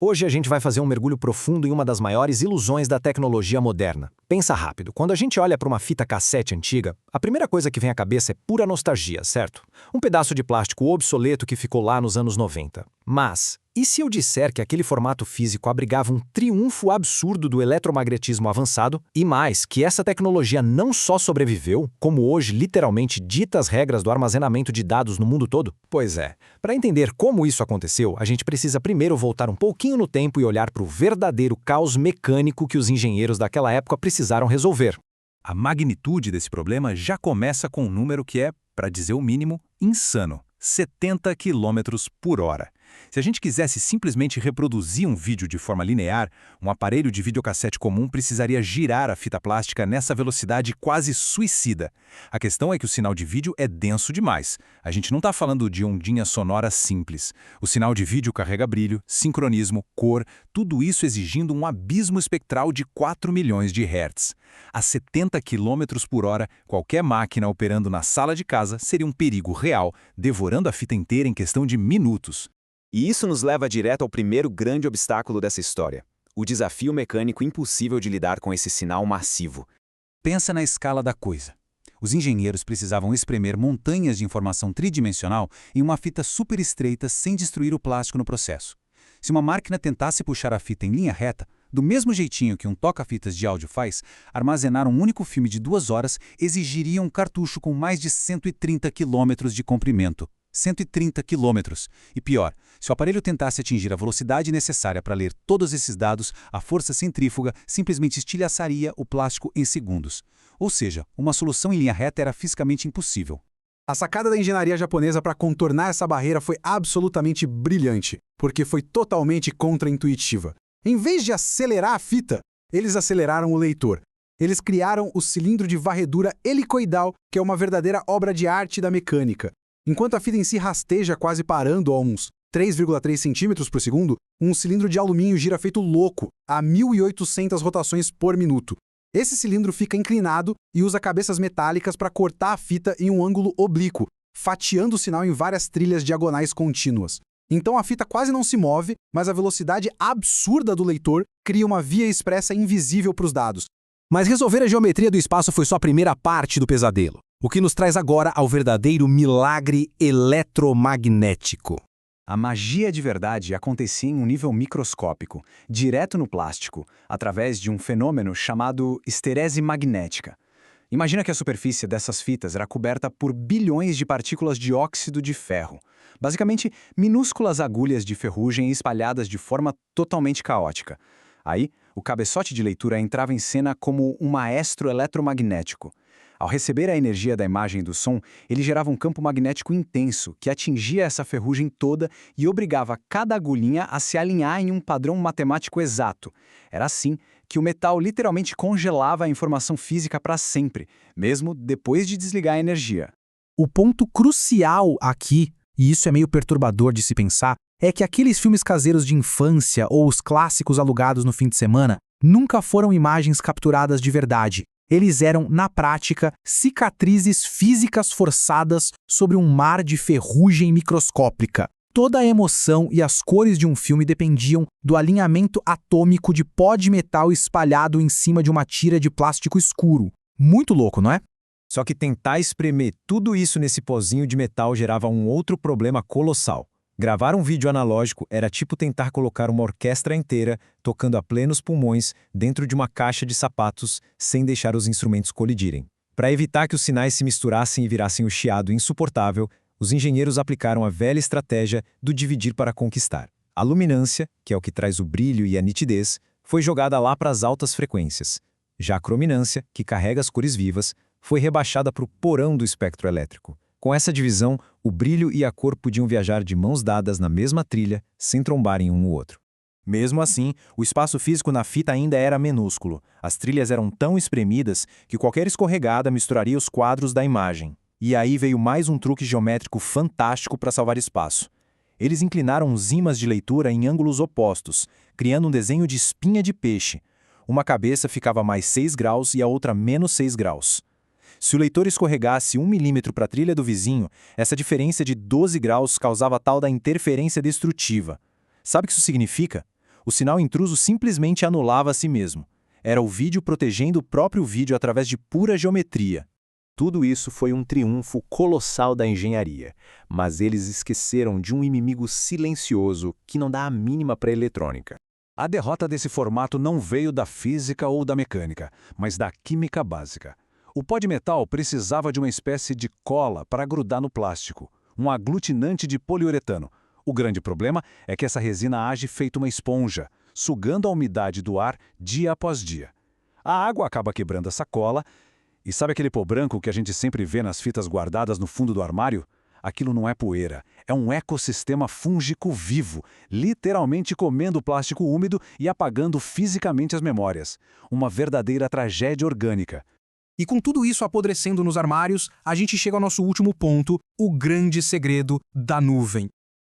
Hoje a gente vai fazer um mergulho profundo em uma das maiores ilusões da tecnologia moderna. Pensa rápido, quando a gente olha para uma fita cassete antiga, a primeira coisa que vem à cabeça é pura nostalgia, certo? Um pedaço de plástico obsoleto que ficou lá nos anos 90. Mas, e se eu disser que aquele formato físico abrigava um triunfo absurdo do eletromagnetismo avançado, e mais, que essa tecnologia não só sobreviveu, como hoje literalmente dita as regras do armazenamento de dados no mundo todo? Pois é, para entender como isso aconteceu, a gente precisa primeiro voltar um pouquinho no tempo e olhar para o verdadeiro caos mecânico que os engenheiros daquela época precisaram resolver. A magnitude desse problema já começa com um número que é, para dizer o mínimo, insano: 70 km/h. Se a gente quisesse simplesmente reproduzir um vídeo de forma linear, um aparelho de videocassete comum precisaria girar a fita plástica nessa velocidade quase suicida. A questão é que o sinal de vídeo é denso demais. A gente não está falando de ondinha sonora simples. O sinal de vídeo carrega brilho, sincronismo, cor, tudo isso exigindo um abismo espectral de 4 milhões de hertz. A 70 km/h, qualquer máquina operando na sala de casa seria um perigo real, devorando a fita inteira em questão de minutos. E isso nos leva direto ao primeiro grande obstáculo dessa história: o desafio mecânico impossível de lidar com esse sinal massivo. Pensa na escala da coisa. Os engenheiros precisavam espremer montanhas de informação tridimensional em uma fita super estreita sem destruir o plástico no processo. Se uma máquina tentasse puxar a fita em linha reta, do mesmo jeitinho que um toca-fitas de áudio faz, armazenar um único filme de 2 horas exigiria um cartucho com mais de 130 km de comprimento. 130 quilômetros. E pior, se o aparelho tentasse atingir a velocidade necessária para ler todos esses dados, a força centrífuga simplesmente estilhaçaria o plástico em segundos. Ou seja, uma solução em linha reta era fisicamente impossível. A sacada da engenharia japonesa para contornar essa barreira foi absolutamente brilhante, porque foi totalmente contraintuitiva. Em vez de acelerar a fita, eles aceleraram o leitor. Eles criaram o cilindro de varredura helicoidal, que é uma verdadeira obra de arte da mecânica. Enquanto a fita em si rasteja quase parando a uns 3,3 centímetros por segundo, um cilindro de alumínio gira feito louco, a 1.800 rotações por minuto. Esse cilindro fica inclinado e usa cabeças metálicas para cortar a fita em um ângulo oblíquo, fatiando o sinal em várias trilhas diagonais contínuas. Então a fita quase não se move, mas a velocidade absurda do leitor cria uma via expressa invisível para os dados. Mas resolver a geometria do espaço foi só a primeira parte do pesadelo. O que nos traz agora ao verdadeiro milagre eletromagnético. A magia de verdade acontecia em um nível microscópico, direto no plástico, através de um fenômeno chamado esterese magnética. Imagina que a superfície dessas fitas era coberta por bilhões de partículas de óxido de ferro, basicamente minúsculas agulhas de ferrugem espalhadas de forma totalmente caótica. Aí, o cabeçote de leitura entrava em cena como um maestro eletromagnético. Ao receber a energia da imagem e do som, ele gerava um campo magnético intenso que atingia essa ferrugem toda e obrigava cada agulhinha a se alinhar em um padrão matemático exato. Era assim que o metal literalmente congelava a informação física para sempre, mesmo depois de desligar a energia. O ponto crucial aqui, e isso é meio perturbador de se pensar, é que aqueles filmes caseiros de infância ou os clássicos alugados no fim de semana nunca foram imagens capturadas de verdade. Eles eram, na prática, cicatrizes físicas forçadas sobre um mar de ferrugem microscópica. Toda a emoção e as cores de um filme dependiam do alinhamento atômico de pó de metal espalhado em cima de uma tira de plástico escuro. Muito louco, não é? Só que tentar espremer tudo isso nesse pozinho de metal gerava um outro problema colossal. Gravar um vídeo analógico era tipo tentar colocar uma orquestra inteira, tocando a plenos pulmões, dentro de uma caixa de sapatos, sem deixar os instrumentos colidirem. Para evitar que os sinais se misturassem e virassem o chiado insuportável, os engenheiros aplicaram a velha estratégia do dividir para conquistar. A luminância, que é o que traz o brilho e a nitidez, foi jogada lá para as altas frequências. Já a crominância, que carrega as cores vivas, foi rebaixada para o porão do espectro elétrico. Com essa divisão, o brilho e a cor podiam viajar de mãos dadas na mesma trilha, sem trombarem um no outro. Mesmo assim, o espaço físico na fita ainda era minúsculo. As trilhas eram tão espremidas que qualquer escorregada misturaria os quadros da imagem. E aí veio mais um truque geométrico fantástico para salvar espaço. Eles inclinaram os ímãs de leitura em ângulos opostos, criando um desenho de espinha de peixe. Uma cabeça ficava mais 6 graus e a outra menos 6 graus. Se o leitor escorregasse 1 milímetro para a trilha do vizinho, essa diferença de 12 graus causava a tal da interferência destrutiva. Sabe o que isso significa? O sinal intruso simplesmente anulava a si mesmo. Era o vídeo protegendo o próprio vídeo através de pura geometria. Tudo isso foi um triunfo colossal da engenharia, mas eles esqueceram de um inimigo silencioso que não dá a mínima para a eletrônica. A derrota desse formato não veio da física ou da mecânica, mas da química básica. O pó de metal precisava de uma espécie de cola para grudar no plástico, um aglutinante de poliuretano. O grande problema é que essa resina age feito uma esponja, sugando a umidade do ar dia após dia. A água acaba quebrando essa cola. E sabe aquele pó branco que a gente sempre vê nas fitas guardadas no fundo do armário? Aquilo não é poeira, é um ecossistema fúngico vivo, literalmente comendo o plástico úmido e apagando fisicamente as memórias. Uma verdadeira tragédia orgânica. E com tudo isso apodrecendo nos armários, a gente chega ao nosso último ponto, o grande segredo da nuvem.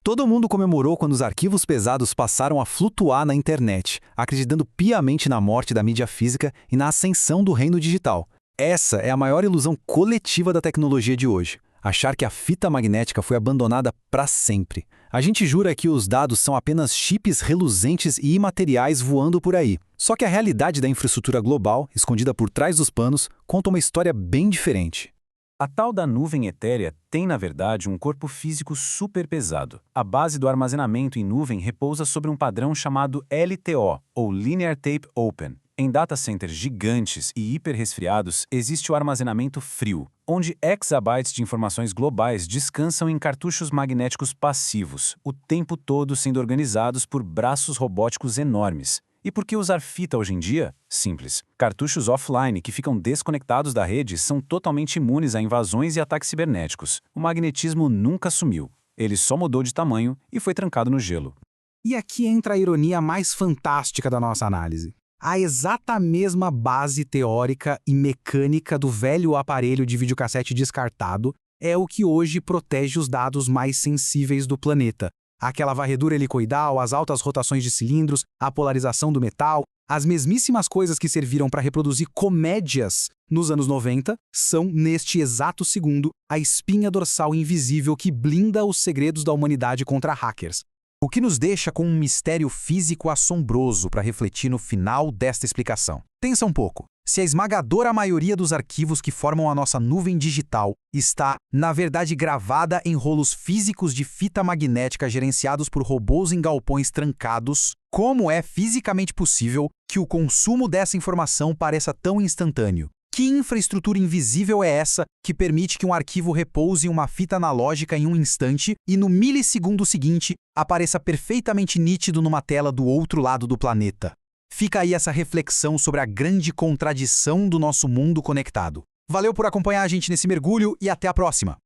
Todo mundo comemorou quando os arquivos pesados passaram a flutuar na internet, acreditando piamente na morte da mídia física e na ascensão do reino digital. Essa é a maior ilusão coletiva da tecnologia de hoje. Achar que a fita magnética foi abandonada para sempre. A gente jura que os dados são apenas chips reluzentes e imateriais voando por aí. Só que a realidade da infraestrutura global, escondida por trás dos panos, conta uma história bem diferente. A tal da nuvem etérea tem, na verdade, um corpo físico super pesado. A base do armazenamento em nuvem repousa sobre um padrão chamado LTO, ou Linear Tape Open. Em data centers gigantes e hiperresfriados, existe o armazenamento frio, onde exabytes de informações globais descansam em cartuchos magnéticos passivos, o tempo todo sendo organizados por braços robóticos enormes. E por que usar fita hoje em dia? Simples. Cartuchos offline que ficam desconectados da rede são totalmente imunes a invasões e ataques cibernéticos. O magnetismo nunca sumiu. Ele só mudou de tamanho e foi trancado no gelo. E aqui entra a ironia mais fantástica da nossa análise. A exata mesma base teórica e mecânica do velho aparelho de videocassete descartado é o que hoje protege os dados mais sensíveis do planeta. Aquela varredura helicoidal, as altas rotações de cilindros, a polarização do metal, as mesmíssimas coisas que serviram para reproduzir comédias nos anos 90, são, neste exato segundo, a espinha dorsal invisível que blinda os segredos da humanidade contra hackers. O que nos deixa com um mistério físico assombroso para refletir no final desta explicação. Pensa um pouco. Se a esmagadora maioria dos arquivos que formam a nossa nuvem digital está, na verdade, gravada em rolos físicos de fita magnética gerenciados por robôs em galpões trancados, como é fisicamente possível que o consumo dessa informação pareça tão instantâneo? Que infraestrutura invisível é essa que permite que um arquivo repouse em uma fita analógica em um instante e no milissegundo seguinte apareça perfeitamente nítido numa tela do outro lado do planeta? Fica aí essa reflexão sobre a grande contradição do nosso mundo conectado. Valeu por acompanhar a gente nesse mergulho e até a próxima!